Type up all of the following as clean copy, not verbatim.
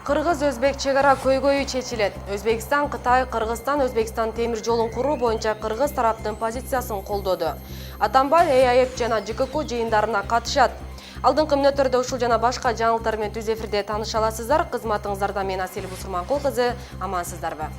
Кыргыз-Өзбек чегара көйгөйү чечилет. Өзбекстан, Кытай, Кыргызстан-Өзбекстан темир жолун куруу боюнча кыргыз тараптын позициясын колдоду. Атамбаев ЭАЭП жана ЖКК жыйындарына катышат. Алдыңкы мүнөттөрдө ушул жана башка жаңылыктар менен түз эфирде тааныша аласыздар. Кызматыңыздарда мен Асель Бусурманкул кызы, амансыздарбы?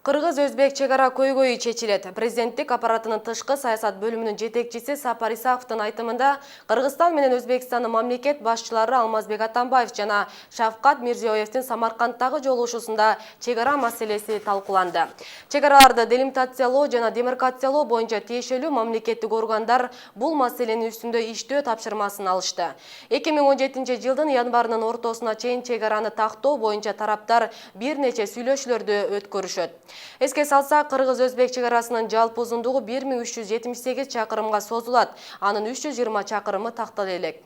Кыргыз-Өзбек чегара көйгөйү чечилет. Президенттик аппаратынын тышкы саясат бөлүмүнүн жетекчиси Сапар Исаковдун айтымында Кыргызстан менен Өзбекстандын мамлекет башчылары Алмазбек Атамбаев жана Шавкат Мирзиёевдин Самаркандтагы жолугушуусунда чегара маселеси талкууланды. Чегараларды делимитациялоо жана демаркациялоо боюнча тиешелүү мамлекеттик органдар бул маселенин үстүндө иштөө тапшырмасын алышты. 2017 жылдын январынын ортосуна чейин чегараны тактоо боюнча тараптар бир нече сүйлөшүүлөрдү өткөрүшөт. Эске салса, Кыргыз-Өзбек чегарасынын жалпы узундугу 1378 чакырымга созулат. Анын 320 чакырымы тактала элек.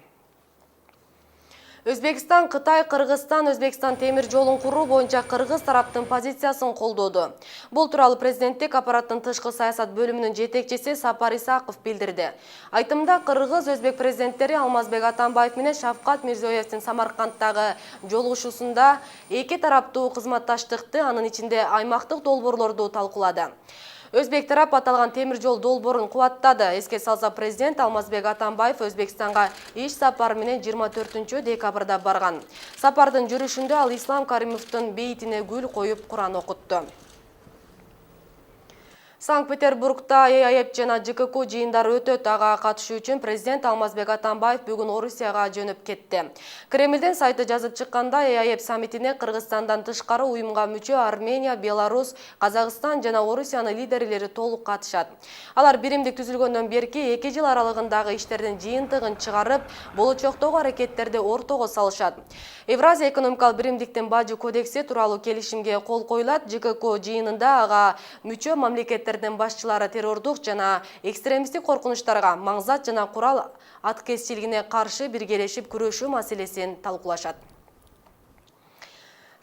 Өзбекстан, Кытай, Кыргызстан, Өзбекстан темир жолун куруу боюнча кыргыз тараптын позициясын колдоду. Бул тууралуу президенттик аппараттын тышкы саясат бөлүмүнүн жетекчиси Сапар Исаков билдирди. Айтымда Кыргыз-Өзбек президенттери Алмазбек Атамбаев менен Шавкат Мирзиёевдин Самаркандтагы жолугушуусунда эки тараптуу кызматташтыкты, анын ичинде аймактык долбоорлорду талкуулады. Өзбек тарап аталган темир жол долбоорун кубаттады. Эске салса, президент Алмазбек Атамбаев Өзбекстанга иш сапар менен 24 декабрда барган. Сапардын жүрүшүндө ал Ислам Каримовдун бейитине гүл коюп Куран окутту. Санкт-Петербургда ЭАЭП жана ЖКК жыйындары өтөт. Ага катышуу үчүн президент Алмазбек Атамбаев бүгүн Орусияга жөнөп кетти. Кремлдин сайты жазып чыкканда, ЭАЭП саммитине Кыргызстандан тышкары уюмга мүчө Армения, Беларусь, Казакстан жана Орусиянын лидерлери толук катышат. Алар биримдик түзүлгөндөн берки 2 жыл аралыгындагы иштердин жыйынтыгын чыгарып, болочоктогу аракеттерди ортого салышат. Евразия экономикалык биримдиктин бажы кодекси тууралуу келишимге кол коюлат. ЖКК жыйынында ага мүчө мамлекеттердин башчылары террордук жана экстремисттик коркунучтарга, маңзат жана курал аткезчилигине каршы биргелешип күрөшүү маселесин талкуулашат.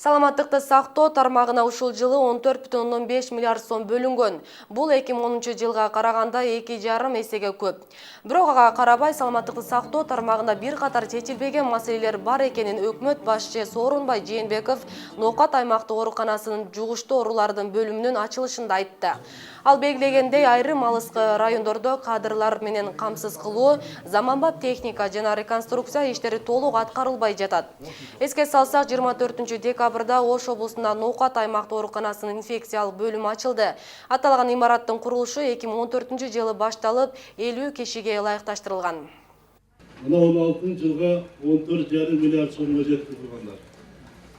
Саламаттыкты сактоо тармагына ушул жылы 14,5 миллиард сом бөлүнгөн. Бул 2010 жылга караганда 2,5 эсеге көп. Бирок ага карабай саламаттыкты сактоо тармагында бир катар чечилбеген маселелер бар экенин өкмөт башчы Сооронбай Жээнбеков Ноокат аймактык ооруканасынын жугуштуу оорулардын бөлүмүнүн ачылышында айтты. Ал белгилегендей, айрым алыскы райондордо кадрлар менен камсыз кылуу, заманбап техника жана реконструкция иштери толук аткарылбай жатат. Эске салсак, 24 декабрда Ош облусунда Ноокат аймактык ооруканасынын инфекциялык бөлүмү ачылды. Аталган имараттын курулушу 2014 жылы башталып, 50 кишиге ылайыкташтырылган. Мына 16 жылга 14,5 миллиард сомго жетти тургандар.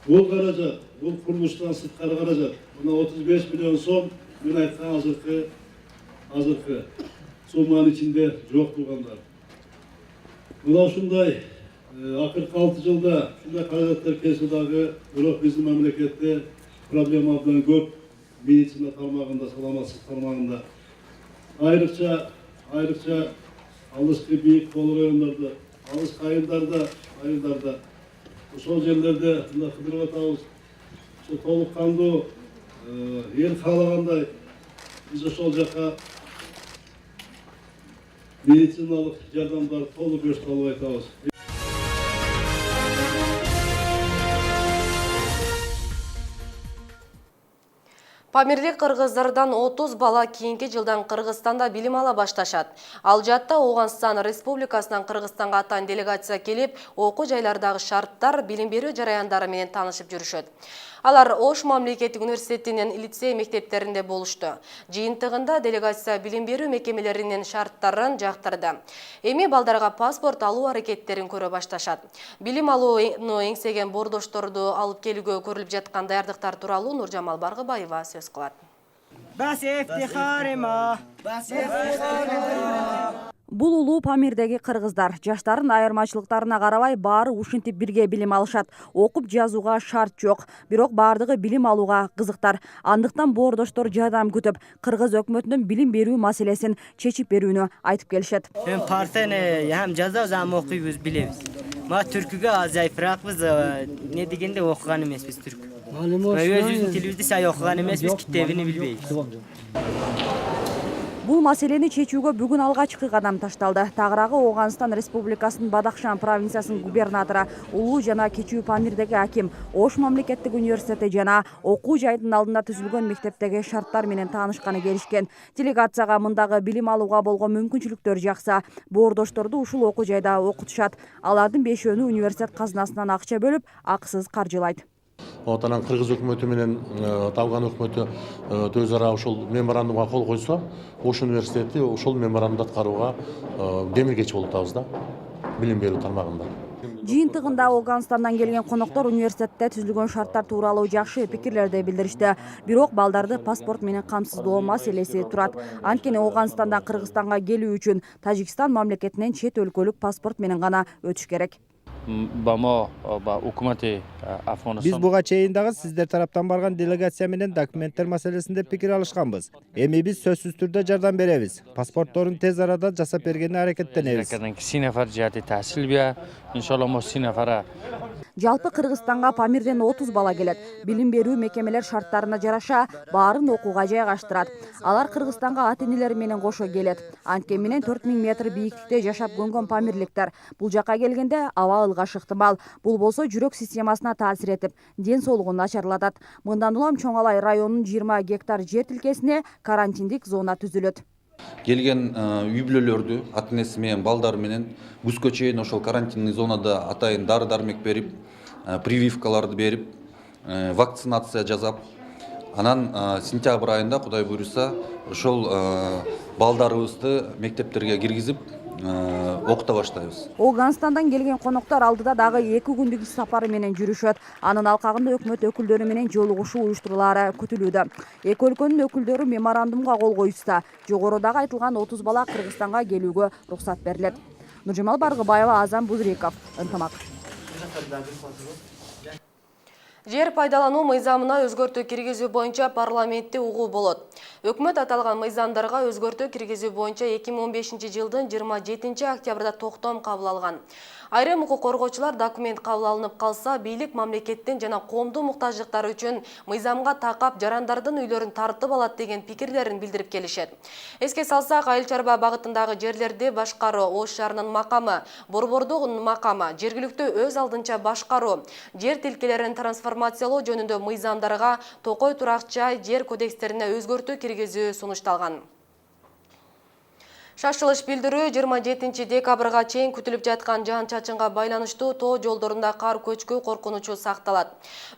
Бул каражат, бул курулуштан сырткары каражат. Мына 35 миллион сом мен айткан азыркы сумманын ичинде жок тургандар. Мына ушундай акыркы 6 жылда ушундай каражаттар келсе дагы, бирок биздин мамлекетте проблема абдан көп. Медицина тармагында, саламаттык тармагында айрыкча алыскы бийик болу райондордо, алыскы айылдарда ошол жерлерде мына кыдырып атабыз. Ошо толук кандуу эл каалагандай биз ошол жака медициналык жардамдарды толук көрсөтө албай атабыз. Памирлик кыргыздардан 30 бала кийинки жылдан Кыргызстанда билим ала башташат. Ал жатта Оогунстан Республикасынан Кыргызстанга атайын делегация келип, окуу жайлардагы шарттар, билим берүү жараяндары менен таанышып жүрүшөт. Алар Ош мамлекеттик университетинин лицей мектептеринде болушту. Жыйынтыгында делегация билим берүү мекемелеринин шарттарын жактырды. Эми балдарга паспорт алуу аракеттерин көрө башташат. Билим алууну эңсеген бордошторду алып келүүгө көрүлүп жаткан даярдыктар тууралуу Нуржамал Баргыбаева сөз кылат. Бул улуу Памирдеги кыргыздар жаштардын айырмачылыктарына карабай баары ушинтип бирге билим алышат. Окуп жазууга шарт жок, бирок баардыгы билим алууга кызыктар. Андыктан боордоштор жардам күтүп, кыргыз өкмөтүнүн билим берүү маселесин чечип берүүнү айтып келишет. Мен партияны ham жазабыз, ham окуйбуз, билебиз. Ма түркүгө азайыпыракбыз, не дегенде окуган эмеспиз түрк. Өзүбүздүн тилибизди сай окуган эмеспиз, китебини билбейбиз. Бул маселени чечүүгө бүгүн алгачкы кадам ташталды. Тагыраагы Ооганстан Республикасынын Бадахшан провинциясынын губернатору, улуу жана кичүү Памирдеги аким, Ош мамлекеттик университети жана окуу жайдын алдында түзүлгөн мектептеги шарттар менен таанышканы келишкен. Делегацияга мындагы билим алууга болгон мүмкүнчүлүктөр жакса, боордошторду ушул окуу жайда окутушат. Алардын 5-өөнү университет казынасынан акча бөлүп, акысыз каржылайт. Анан Кыргыз өкмөтү менен Афган өкмөтү өз ара ушул меморандумга кол койсо, Ош университети ушул меморандумду аткарууга демилгечи болуп атабыз да, билим берүү тармагында. Жыйынтыгында Ооганстандан келген коноктор университетте түзүлгөн шарттар тууралуу жакшы пикирлерди билдиришти. Бирок балдарды паспорт менен камсыздоо маселеси турат. Анткени Ооганстандан Кыргызстанга келүү үчүн Тажикстан мамлекетинен чет өлкөлүк паспорт менен гана өтүш керек. Биз буга чейин дагы сиздер тараптан барган делегация менен документтер маселесинде пикир алышканбыз. Эми биз сөзсүз түрдө жардам беребиз. Паспортторун тез арада жасап бергенге аракеттенебиз. Жалпы Кыргызстанга Памирден 30 бала келет. Билим берүү мекемелер шарттарына жараша баарын окууга жайгаштырат. Алар Кыргызстанга ата-энелери менен кошо келет. Анткени менен 4000 метр бийиктикте жашап көнгөн памирликтер бул жака келгенде аба ылгаш ыктымал. Бул болсо жүрөк системасына таасир этип, ден соолугун начарлатат. Мындан улам Чоң Алай районунун 20 гектар жер тилкесине карантиндик зона түзүлөт. Келген үй бүлөлөрдү ата-энеси менен балдары менен күзгө чейин ошол карантинный зонада атайын дары дармек берип, прививкаларды берип, вакцинация жасап, анан сентябрь айында Кудай буйруса ошол балдарыбызды мектептерге киргизип окута баштайбыз. Ооганстандан келген коноктор алдыда дагы 2 күндүк иш сапары менен жүрүшөт. Анын алкагында өкмөт өкүлдөрү менен жолугушуу уюштурулары күтүлүүдө. Эки өлкөнүн өкүлдөрү меморандумга кол коюшса, жогорудагы айтылган 30 бала Кыргызстанга келүүгө уруксат берилет. Нуржамал Баргыбаева, Азам Бузриков, ынтымак. Жер пайдалануу мыйзамына өзгөртүү киргизүү боюнча парламентте угуу болот. Өкмөт аталган мыйзамдарга өзгөртүү киргизүү боюнча 2015 жылдын 27 октябрда токтом кабыл алган. Айрым укук коргоочулар документ кабыл алынып калса, бийлик мамлекеттин жана коомдун муктаждыктары үчүн мыйзамга такап жарандардын үйлөрүн тартып алат деген пикирлерин билдирип келишет. Эске салсак, айыл чарба багытындагы жерлерди башкаруу, Ош шаарынын макамы, Борбордун макамы, жергиликтүү өз алдынча башкаруу, жер тилкелерин трансформациялоо жөнүндө мыйзамдарга Токой турак жай жер кодекстерине өзгөртүү киргизүү сунушталган. Шашылыш билдирүү 27 декабрга чейин күтүлүп жаткан жаан-чачынга байланыштуу тоо жолдорунда кар көчкү коркунучу сакталат.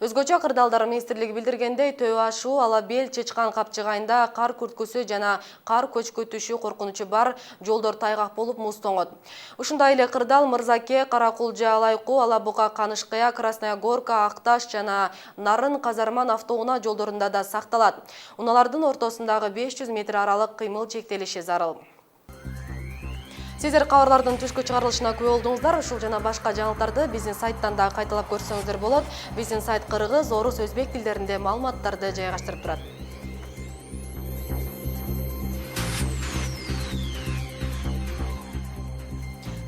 Өзгөчө Кырдаалдар министрлиги билдиргендей, Төө Ашуу, Ала Бел, Чычкан капчыгайында кар күрткүсү жана кар көчкү түшүү коркунучу бар, жолдор тайгак болуп муз тоңот. Ушундай эле Кырдаал, Мырзаке, Каракулжа, Алайкуу, Ала Бука, Канышкая, Красная Горка, Акташ жана Нарын Казарман автоунаа жолдорунда да сакталат. Унаалардын ортосундагы 500 метр аралык кыймыл чектелиши зарыл. Сиздер кабарлардын түшкү чыгарылышына күбө болдуңуздар. Ушул жана башка жаңылыктарды биздин сайттан да кайталап көрсөңүздөр болот. Биздин сайт кыргыз, орус, өзбек тилдеринде маалыматтарды жайгаштырып турат.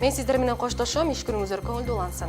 Мен сиздер менен коштошом. Иш күнүңүздөр көңүлдүү улансын.